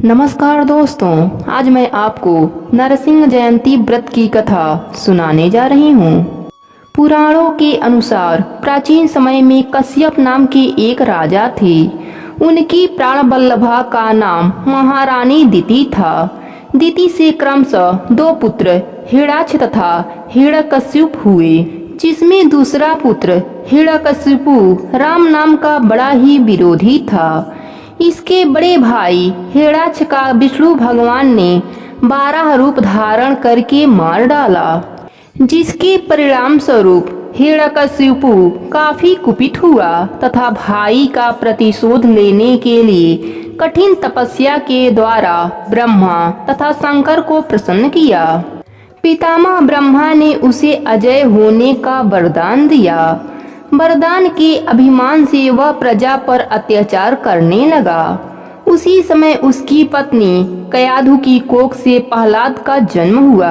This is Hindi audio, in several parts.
नमस्कार दोस्तों, आज मैं आपको नरसिंह जयंती व्रत की कथा सुनाने जा रही हूँ। पुराणों के अनुसार प्राचीन समय में कश्यप नाम के एक राजा थे। उनकी प्राणवल्लभा का नाम महारानी दिति था। दिति से क्रमशः दो पुत्र हिरण्याक्ष तथा हिरण्यकश्यप हुए, जिसमें दूसरा पुत्र हिरण्यकशिपु राम नाम का बड़ा ही विरोधी था। इसके बड़े भाई हिरण्याक्ष का विष्णु भगवान ने 12 रूप धारण करके मार डाला, जिसके परिणाम स्वरूप हिरण्यकशिपु काफी कुपित हुआ तथा भाई का प्रतिशोध लेने के लिए कठिन तपस्या के द्वारा ब्रह्मा तथा शंकर को प्रसन्न किया। पितामह ब्रह्मा ने उसे अजय होने का वरदान दिया। वरदान के अभिमान से वह प्रजा पर अत्याचार करने लगा। उसी समय उसकी पत्नी कयाधु की कोख से प्रहलाद का जन्म हुआ।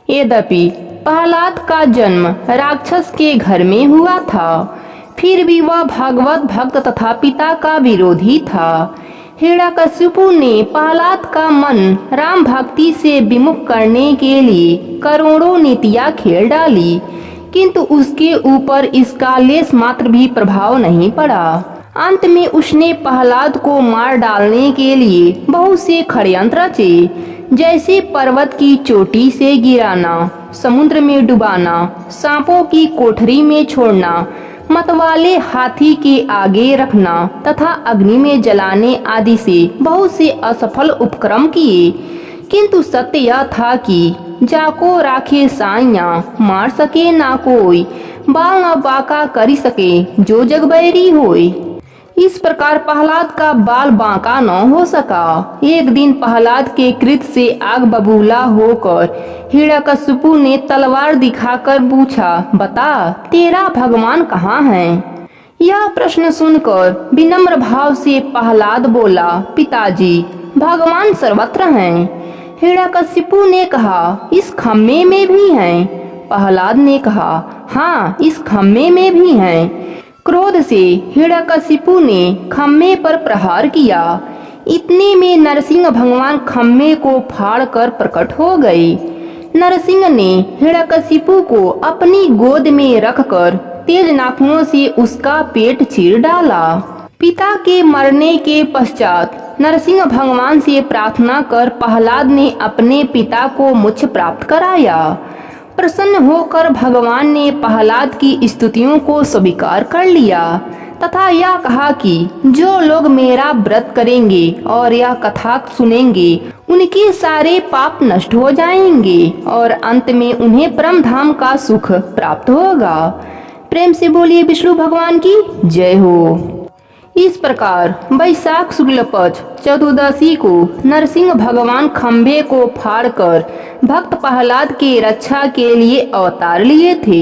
यद्यपि प्रहलाद का जन्म राक्षस के घर में हुआ था, फिर भी वह भगवत भक्त तथा पिता का विरोधी था। हिरण्यकशिपु ने प्रहलाद का मन राम भक्ति से विमुख करने के लिए करोड़ों नीतियां खेल डाली, किंतु उसके ऊपर इसका लेश मात्र भी प्रभाव नहीं पड़ा। अंत में उसने प्रहलाद को मार डालने के लिए बहुत से षड्यंत्र रचे, जैसे पर्वत की चोटी से गिराना, समुद्र में डुबाना, सांपों की कोठरी में छोड़ना, मतवाले हाथी के आगे रखना तथा अग्नि में जलाने आदि से बहुत से असफल उपक्रम किए। किंतु सत्य यह था कि जाको राखे साइया, मार सके ना कोई, बाल न बांका करी सके जो जग बैरी होय। इस प्रकार प्रहलाद का बाल बांका न हो सका। एक दिन प्रहलाद के कृत्य से आग बबूला होकर हिरण्यकशिपु ने तलवार दिखाकर पूछा, बता तेरा भगवान कहाँ है? यह प्रश्न सुनकर विनम्र भाव से प्रहलाद बोला, पिताजी भगवान सर्वत्र हैं। हिरण्यकशिपु ने कहा, इस खम्मे में भी हैं? प्रहलाद ने कहा, हाँ इस खम्मे में भी हैं। क्रोध से हिरण्यकशिपु ने खम्मे पर प्रहार किया। इतने में नरसिंह भगवान खम्मे को फाड़कर प्रकट हो गए। नरसिंह ने हिरण्यकशिपु को अपनी गोद में रखकर तेज नाखूनों से उसका पेट चीर डाला। पिता के मरने के पश्चात नरसिंह भगवान से प्रार्थना कर प्रहलाद ने अपने पिता को मोक्ष प्राप्त कराया। प्रसन्न होकर भगवान ने प्रहलाद की स्तुतियों को स्वीकार कर लिया तथा यह कहा कि जो लोग मेरा व्रत करेंगे और यह कथा सुनेंगे, उनके सारे पाप नष्ट हो जाएंगे और अंत में उन्हें परम धाम का सुख प्राप्त होगा। प्रेम से बोलिए विष्णु भगवान की जय हो। इस प्रकार वैशाख शुक्ल पक्ष चतुर्दशी को नरसिंह भगवान खम्भे को फाड़कर भक्त प्रहलाद के रक्षा के लिए अवतार लिए थे।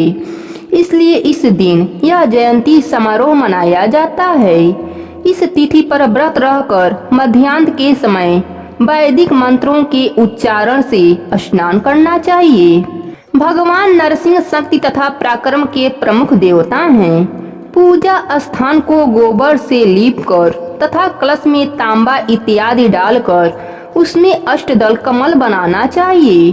इसलिए इस दिन यह जयंती समारोह मनाया जाता है। इस तिथि पर व्रत रहकर मध्याह्न के समय वैदिक मंत्रों के उच्चारण से स्नान करना चाहिए। भगवान नरसिंह शक्ति तथा पराक्रम के प्रमुख देवता हैं। पूजा स्थान को गोबर से लीपकर तथा कलश में तांबा इत्यादि डालकर उसमें अष्टदल कमल बनाना चाहिए।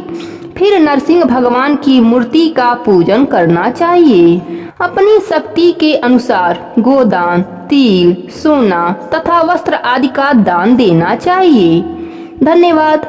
फिर नरसिंह भगवान की मूर्ति का पूजन करना चाहिए। अपनी शक्ति के अनुसार गोदान, तिल, सोना तथा वस्त्र आदि का दान देना चाहिए। धन्यवाद।